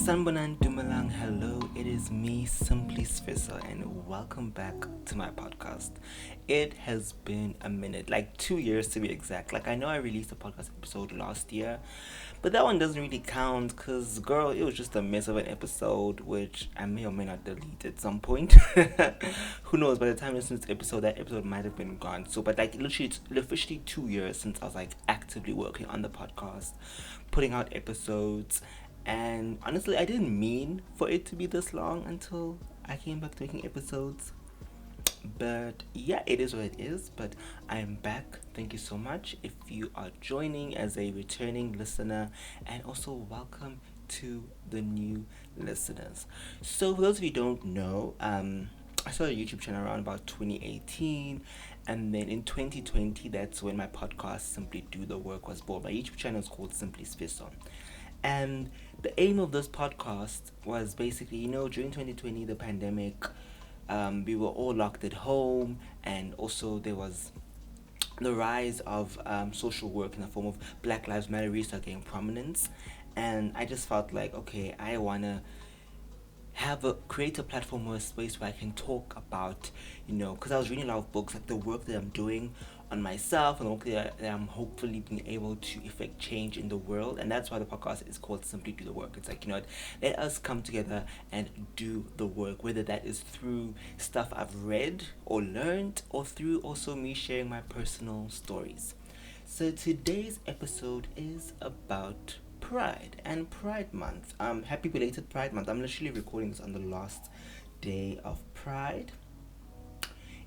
Sanibonani Dumalang, hello, it is me, Simply Sfissa, and welcome back to my podcast. It has been a minute, like 2 years to be exact. Like, I know I released a podcast episode last year, but that one doesn't really count because, girl, it was just a mess of an episode, which I may or may not delete at some point. Who knows, by the time you listen to this episode, that episode might have been gone. So, but like, literally, it's officially 2 years since I was like actively working on the podcast, putting out episodes, and honestly, I didn't mean for it to be this long until I came back to making episodes. But yeah, it is what it is. But I am back. Thank you so much if you are joining as a returning listener, and also welcome to the new listeners. So, for those of you who don't know, I started a YouTube channel around about 2018, and then in 2020, that's when my podcast Simply Do the Work was born. My YouTube channel is called Simply Sfison. And the aim of this podcast was basically, during 2020, the pandemic, we were all locked at home, and also there was the rise of social work in the form of Black Lives Matter really started gaining prominence. And I just felt like, okay, I want to create a platform or a space where I can talk about, because I was reading a lot of books, like the work that I'm doing on myself and the work that I'm hopefully being able to effect change in the world. And that's why the podcast is called Simply Do the Work. It's like, let us come together and do the work, whether that is through stuff I've read or learned, or through also me sharing my personal stories. So today's episode is about Pride and Pride Month. Happy belated Pride Month. I'm literally recording this on the last day of Pride.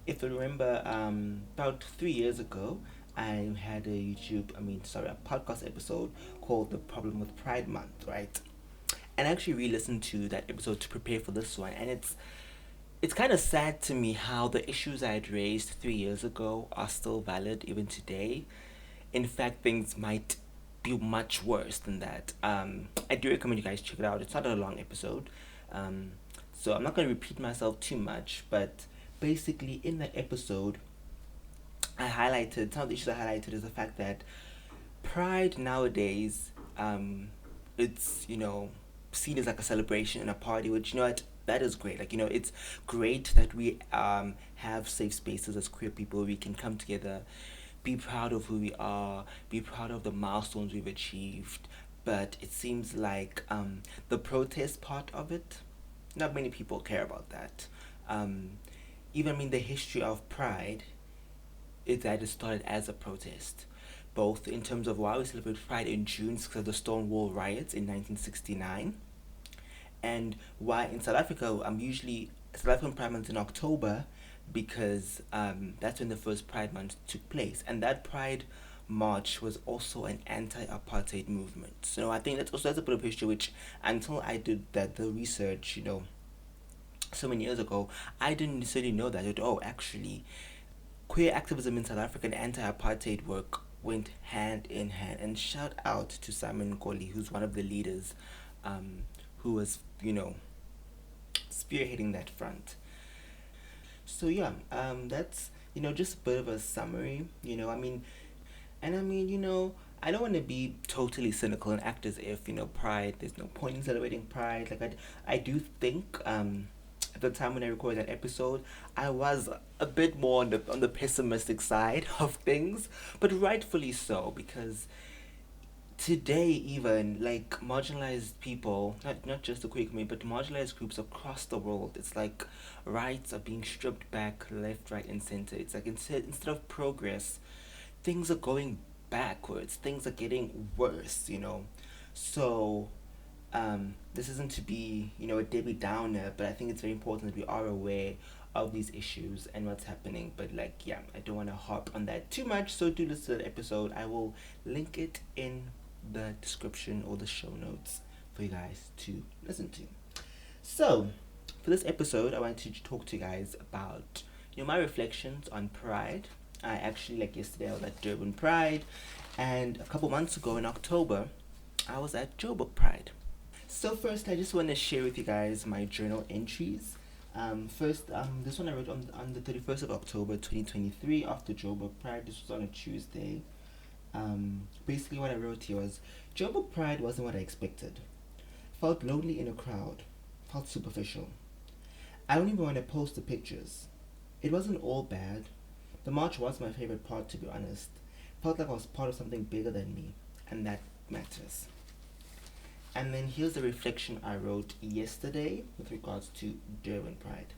If you remember, about 3 years ago, I had a podcast episode called The Problem with Pride Month, right? And I actually re-listened to that episode to prepare for this one, and it's kind of sad to me how the issues I had raised 3 years ago are still valid even today. In fact, things might be much worse than that. I do recommend you guys check it out. It's not a long episode, so I'm not going to repeat myself too much. But basically, in that episode, I highlighted some of the issues. I highlighted is the fact that Pride nowadays, it's seen as like a celebration and a party, which that is great. Like it's great that we have safe spaces as queer people. We can come together, be proud of who we are, be proud of the milestones we've achieved. But it seems like the protest part of it, not many people care about that. Even the history of Pride is that it started as a protest, both in terms of why we celebrate Pride in June because of the Stonewall riots in 1969, and why in South Africa usually South African Pride Month in October, because that's when the first Pride Month took place, and that Pride March was also an anti-apartheid movement. So I think that's a bit of history which, until I did the research, so many years ago, I didn't necessarily know that. Oh, actually, queer activism in South Africa and anti-apartheid work went hand in hand. And shout out to Simon Nkoli, who's one of the leaders, who was spearheading that front. So yeah, that's just a bit of a summary. I don't want to be totally cynical and act as if Pride. There's no point in celebrating Pride. Like I do think at the time when I recorded that episode, I was a bit more on the pessimistic side of things, but rightfully so, because today even like marginalized people, not just the queer community, but marginalized groups across the world, it's like rights are being stripped back left, right, and center. It's like instead of progress, things are going backwards, things are getting worse. So this isn't to be a Debbie Downer, but I think it's very important that we are aware of these issues and what's happening. But I don't want to harp on that too much, so do listen to that episode. I will link it in the description or the show notes for you guys to listen to. So for this episode, I wanted to talk to you guys about my reflections on Pride. I actually, like yesterday, I was at Durban Pride, and a couple months ago in October, I was at Joburg Pride. So first, I just want to share with you guys my journal entries. First, this one I wrote on the 31st of October 2023 after Joburg Pride. This was on a Tuesday. Basically what I wrote here was, Joburg Pride wasn't what I expected. Felt lonely in a crowd. Felt superficial. I don't even want to post the pictures. It wasn't all bad. The march was my favorite part, to be honest. Felt like I was part of something bigger than me, and that matters. And then here's the reflection I wrote yesterday with regards to Durban Pride.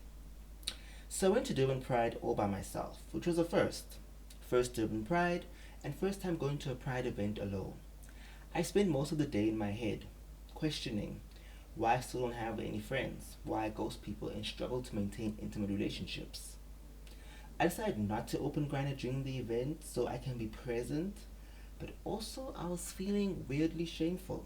So I went to Durban Pride all by myself, which was a first. First Durban Pride, and first time going to a Pride event alone. I spent most of the day in my head, questioning why I still don't have any friends, why I ghost people and struggle to maintain intimate relationships. I decided not to open Grindr during the event so I can be present, but also I was feeling weirdly shameful.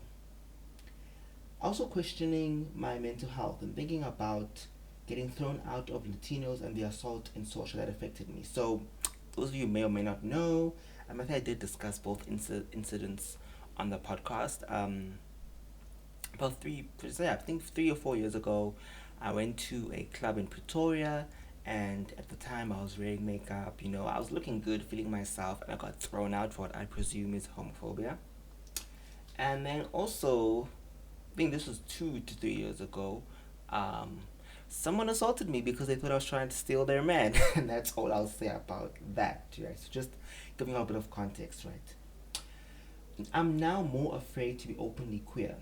Also questioning my mental health and thinking about getting thrown out of Latinos and the assault and social that affected me. So, those of you may or may not know, I think I did discuss both incidents on the podcast. About I think 3 or 4 years ago, I went to a club in Pretoria, and at the time I was wearing makeup. I was looking good, feeling myself, and I got thrown out for what I presume is homophobia. And then also, I think this was 2 to 3 years ago. Um, Someone assaulted me because they thought I was trying to steal their man, and that's all I'll say about that. Right? So just giving you a bit of context, right? I'm now more afraid to be openly queer.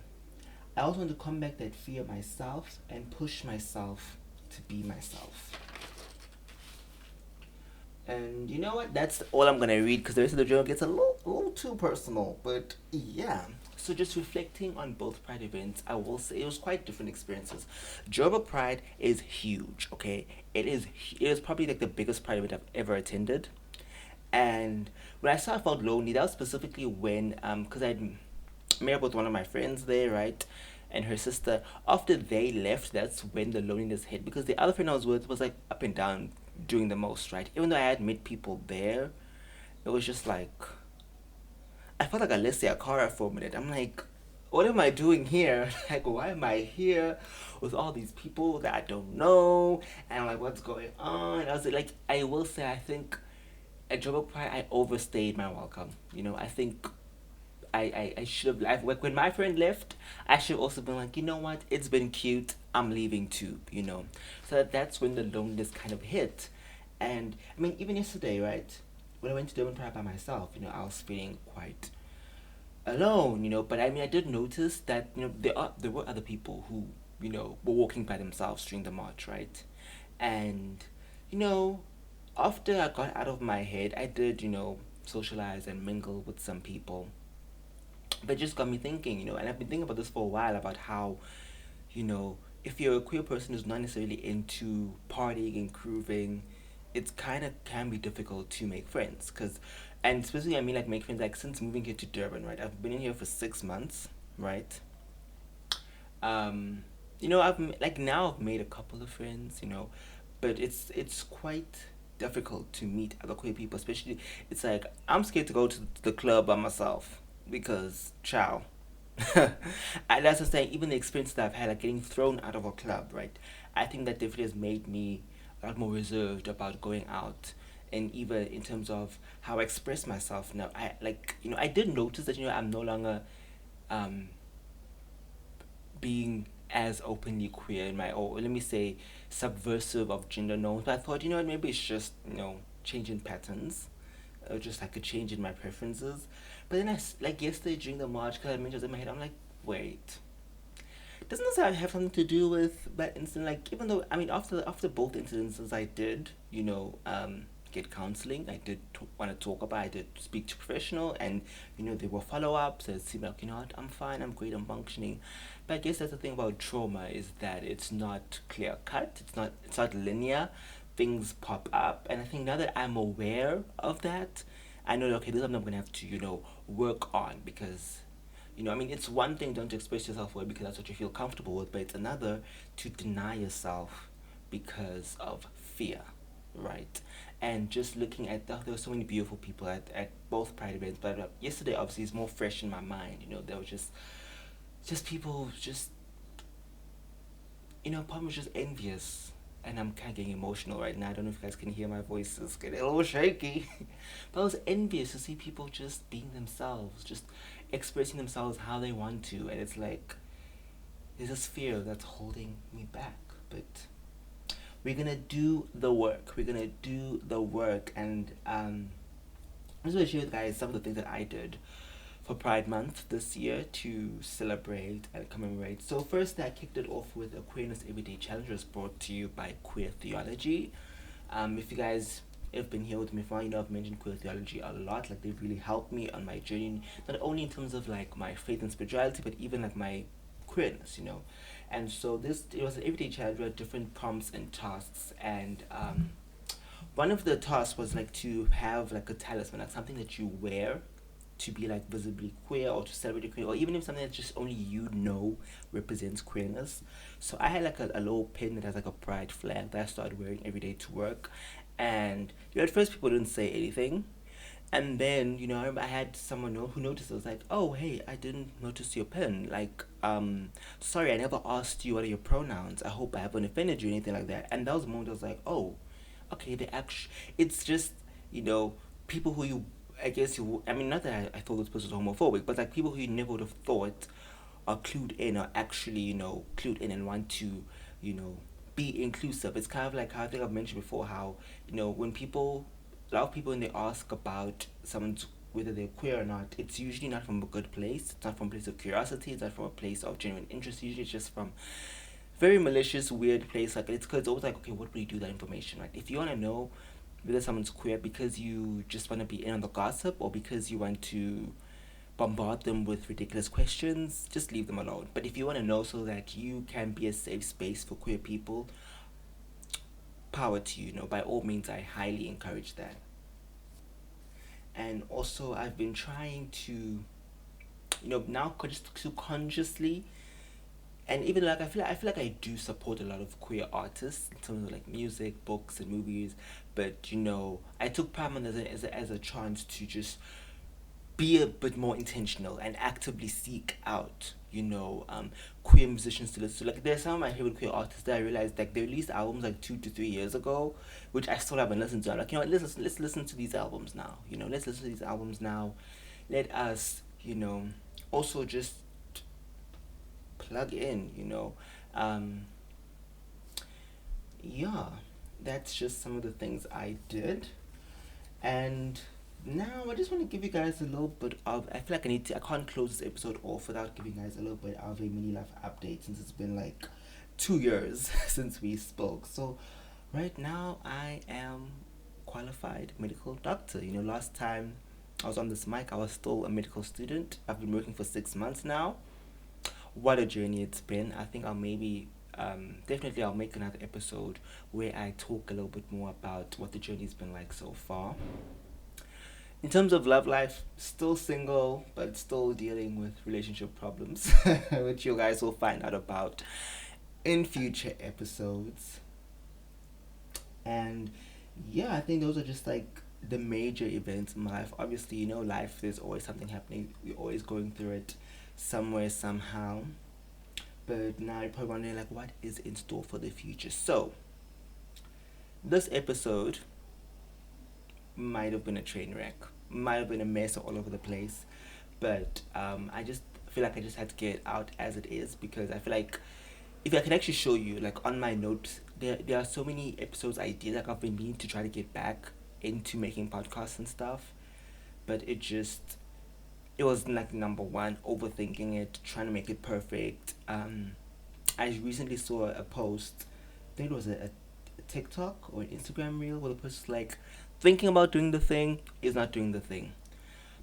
I also want to combat that fear myself and push myself to be myself. And you know what? That's all I'm gonna read because the rest of the journal gets a little too personal. But yeah. So just reflecting on both Pride events, I will say it was quite different experiences. Joburg Pride is huge. Okay, it is probably like the biggest Pride event I've ever attended. And when I saw I felt lonely, that was specifically when because I'd met up with one of my friends there, right? And her sister. After they left, that's when the loneliness hit because the other friend I was with was like up and down doing the most, right? Even though I had met people there, it was just like I felt like I lost their car for a minute. I'm like, what am I doing here? Like, why am I here with all these people that I don't know? And I'm like, what's going on? I was like, I will say, I think at Joburg Pride, I overstayed my welcome. I think I should have, like, when my friend left, I should have also been like, you know what? It's been cute. I'm leaving too. So that's when the loneliness kind of hit. And I mean, even yesterday, right? When I went to Durban Pride by myself, I was feeling quite alone. But I mean, I did notice that there were other people who were walking by themselves during the march, right? And you know, after I got out of my head, I did socialize and mingle with some people. But it just got me thinking, and I've been thinking about this for a while about how if you're a queer person who's not necessarily into partying and grooving, it's kind of can be difficult to make friends. And especially I mean like make friends like since moving here to Durban, right? I've been in here for 6 months, right? Um, like now I've made a couple of friends, but it's quite difficult to meet other queer people. Especially, it's like I'm scared to go to the club by myself because, ciao. And that's the thing. Even the experience that I've had, like getting thrown out of a club, right? I think that definitely has made me a lot more reserved about going out, and even in terms of how I express myself now. I did notice that I'm no longer um being as openly queer in my, or let me say subversive of gender norms. But I thought, maybe it's just changing patterns, or just like a change in my preferences. But then like yesterday during the march, because I mentioned it in my head, I'm like, wait, doesn't this have something to do with that incident? Like, even though I mean, after both incidences, I did get counseling. I did want to talk about. I did speak to professional, and there were follow ups. It seemed like what, I'm fine, I'm great, I'm functioning. But I guess that's the thing about trauma is that it's not clear cut. It's not linear. Things pop up, and I think now that I'm aware of that, I know that, okay, this is something I'm gonna have to work on because I mean, it's one thing don't to express yourself well because that's what you feel comfortable with, but it's another to deny yourself because of fear, right? And just looking at there were so many beautiful people at both Pride events, but yesterday obviously is more fresh in my mind. There was just people just probably was just envious. And I'm kind of getting emotional right now. I don't know if you guys can hear my voice is getting a little shaky. But I was envious to see people just being themselves, just expressing themselves how they want to. And it's like, there's this fear that's holding me back. But we're gonna do the work. We're gonna do the work, and I'm just gonna share with you guys some of the things that I did for Pride Month this year to celebrate and commemorate. So first, I kicked it off with a Queerness Everyday Challenge, was brought to you by Queer Theology. If you guys have been here with me for, I've mentioned Queer Theology a lot. Like, they've really helped me on my journey, not only in terms of like my faith and spirituality, but even like my queerness. And so it was an everyday challenge with different prompts and tasks, and one of the tasks was like to have like a talisman, like something that you wear to be like visibly queer or to celebrate queer, or even if something that just only represents queerness. So I had like a little pin that has like a pride flag that I started wearing every day to work. And at first people didn't say anything. And then, I remember I had someone who noticed. I was like, "Oh, hey, I didn't notice your pin. Like, sorry, I never asked you what are your pronouns. I hope I haven't offended you," anything like that. And that was the moment I was like, "Oh, okay." It's just you know people who you, I guess you. I mean, not that I thought this person was homophobic, but like people who you never would have thought are clued in, or actually clued in and want to you know be inclusive. It's kind of like how I think I've mentioned before, how when people, a lot of people, when they ask about someone's, whether they're queer or not, it's usually not from a good place. It's not from a place of curiosity. It's not from a place of genuine interest. Usually, it's just from very malicious, weird place. Like, it's because it's always like, okay, what would you do with that information, right? If you want to know whether someone's queer because you just want to be in on the gossip, or because you want to bombard them with ridiculous questions, just leave them alone. But if you want to know so that you can be a safe space for queer people, power to you. By all means, I highly encourage that. And also, I've been trying to, now just to consciously, and even like I feel like I do support a lot of queer artists in terms of like music, books, and movies. But I took Prime Month as a chance to just be a bit more intentional and actively seek out queer musicians to listen to. Like, there's some of my favorite queer artists that I realized like they released albums like 2 to 3 years ago, which I still haven't listened to. I'm like, let's listen to these albums now. Let's listen to these albums now. Let us also just plug in. Um, yeah, that's just some of the things I did. And now I just want to give you guys a little bit of. I feel like I can't close this episode off without giving you guys a little bit of a mini life update, since it's been like 2 years since we spoke. So right now I am qualified medical doctor. Last time I was on this mic, I was still a medical student. I've been working for 6 months now. What a journey it's been. I think definitely I'll make another episode where I talk a little bit more about what the journey's been like so far. In terms of love life, still single, but still dealing with relationship problems, which you guys will find out about in future episodes. And yeah, I think those are just like the major events in my life. Obviously, life, there's always something happening. We're always going through it somewhere, somehow. But now you're probably wondering, like, what is in store for the future? So, this episode might have been a train wreck, might have been a mess all over the place, but I just feel like I just had to get it out as it is, because I feel like if I can actually show you, like, on my notes, there are so many episodes I did, like, I've been meaning to try to get back into making podcasts and stuff, but it was like number one, overthinking it, trying to make it perfect. I recently saw a post, I think it was a TikTok or an Instagram reel, where the person's like, thinking about doing the thing is not doing the thing.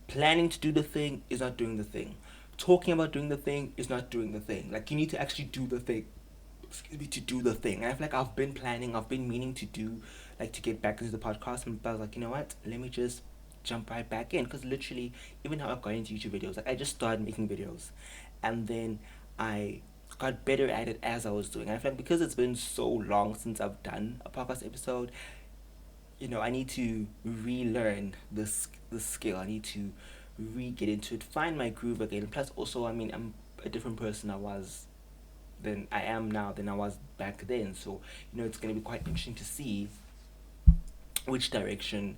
Planning to do the thing is not doing the thing. Talking about doing the thing is not doing the thing. Like, you need to actually do the thing. Excuse me, to do the thing. And I feel like I've been planning, I've been meaning to do, like, to get back into the podcast. But I was like, you know what? Let me just jump right back in. Because literally, even how I got into YouTube videos, like, I just started making videos. And then I got better at it as I was doing. And I feel like because it's been so long since I've done a podcast episode, I need to relearn this skill. I need to re-get into it, find my groove again. Plus, also, I mean, I'm a different person than I am now than I was back then. So, it's going to be quite interesting to see which direction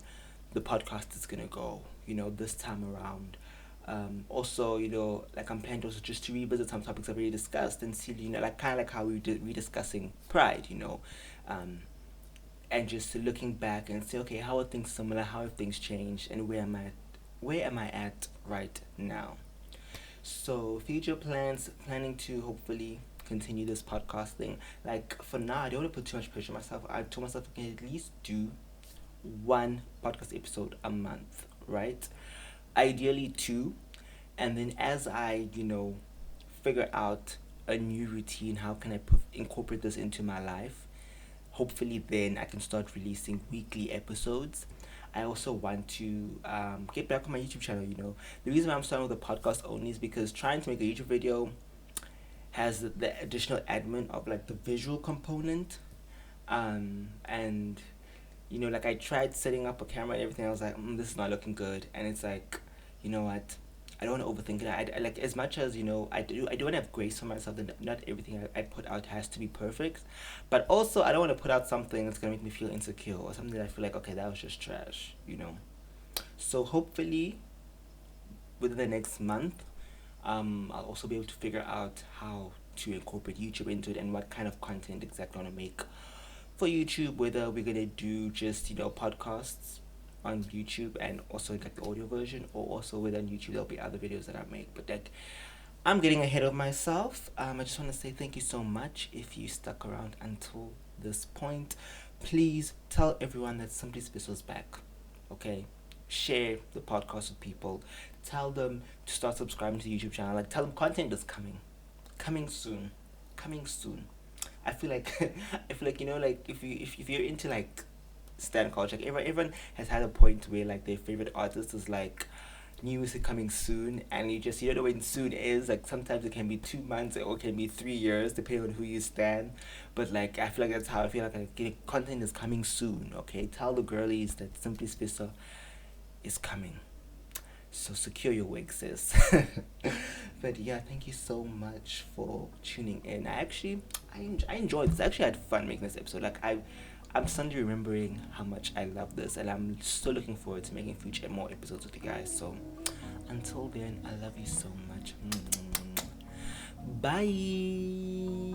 the podcast is going to go, this time around. Also, like I'm planning also just to revisit some topics I've already discussed and see, like kind of like how we did rediscussing pride, um, and just looking back and say, okay, how are things similar? How have things changed? And where am I at right now? So future plans, planning to hopefully continue this podcasting. Like for now, I don't want to put too much pressure on myself. I told myself I can at least do one podcast episode a month, right? Ideally two, and then as I figure out a new routine, how can I incorporate this into my life, hopefully then I can start releasing weekly episodes. I also want to get back on my YouTube channel. The reason why I'm starting with the podcast only is because trying to make a YouTube video has the additional admin of like the visual component, and like I tried setting up a camera and everything. I was like, this is not looking good, and it's like, you know what? I don't want to overthink it. I like, as much as I do want to have grace for myself. That not everything I put out has to be perfect, but also I don't want to put out something that's gonna make me feel insecure or something that I feel like, okay, that was just trash. So hopefully within the next month, I'll also be able to figure out how to incorporate YouTube into it and what kind of content exactly I want to make for YouTube, whether we're gonna do just podcasts on YouTube and also like the audio version, or also whether on YouTube there'll be other videos that I make. But like, I'm getting ahead of myself. I just want to say thank you so much if you stuck around until this point. Please tell everyone that Simply Special's back. Okay, share the podcast with people. Tell them to start subscribing to the YouTube channel. Like, tell them content is coming soon, coming soon. I feel like I feel like like if you're into like stan culture, like everyone has had a point where like their favorite artist is like new music coming soon, and you don't know when soon is. Like sometimes it can be 2 months or it can be 3 years depending on who you stan. But like I feel like that's how I feel like content is coming soon. Okay, tell the girlies that Simply Spissa is coming. So secure your wig, sis. But yeah, thank you so much for tuning in. I enjoyed this. I actually had fun making this episode. Like I'm suddenly remembering how much I love this, and I'm so looking forward to making future more episodes with you guys. So until then, I love you so much. Bye.